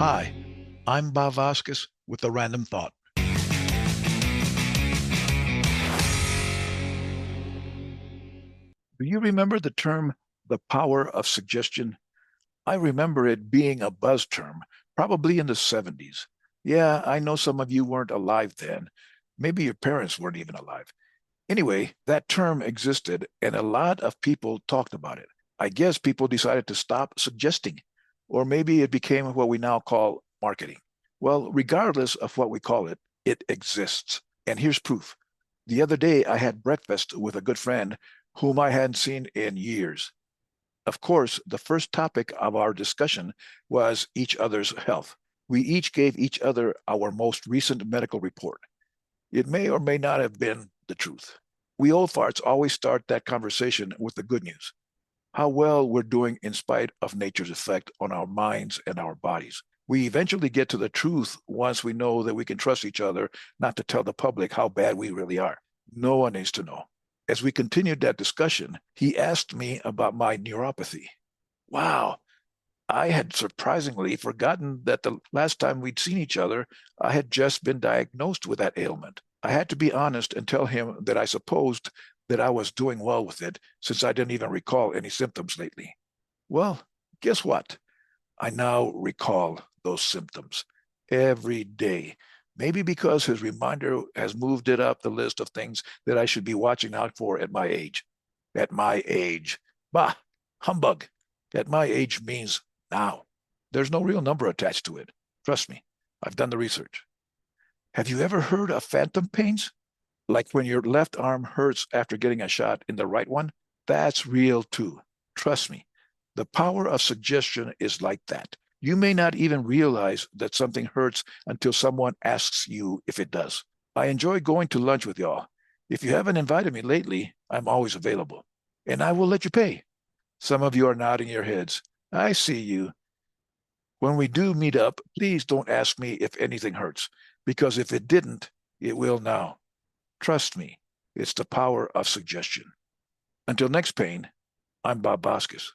Hi, I'm Bob Vasquez with a random thought. Do you remember the term the power of suggestion? I remember it being a buzz term, probably in the 70s. Yeah, I know some of you weren't alive then. Maybe your parents weren't even alive. Anyway, that term existed and a lot of people talked about it. I guess people decided to stop suggesting, or maybe it became what we now call marketing. Well, regardless of what we call it, it exists. And here's proof. The other day, I had breakfast with a good friend whom I hadn't seen in years. Of course, the first topic of our discussion was each other's health. We each gave each other our most recent medical report. It may or may not have been the truth. We old farts always start that conversation with the good news, how well we're doing in spite of nature's effect on our minds and our bodies. We eventually get to the truth once we know that we can trust each other not to tell the public how bad we really are. No one needs to know. As we continued that discussion, he asked me about my neuropathy. Wow, I had surprisingly forgotten that the last time we'd seen each other, I had just been diagnosed with that ailment. I had to be honest and tell him that I supposed that I was doing well with it since I didn't even recall any symptoms lately. Well, guess what? I now recall those symptoms every day. Maybe because his reminder has moved it up the list of things that I should be watching out for at my age. At my age. Bah, humbug. At my age means now. There's no real number attached to it. Trust me, I've done the research. Have you ever heard of phantom pains? Like when your left arm hurts after getting a shot in the right one? That's real too. Trust me. The power of suggestion is like that. You may not even realize that something hurts until someone asks you if it does. I enjoy going to lunch with y'all. If you haven't invited me lately, I'm always available. And I will let you pay. Some of you are nodding your heads. I see you. When we do meet up, please don't ask me if anything hurts, because if it didn't, it will now. Trust me, it's the power of suggestion. Until next pain, I'm Bob Vasquez.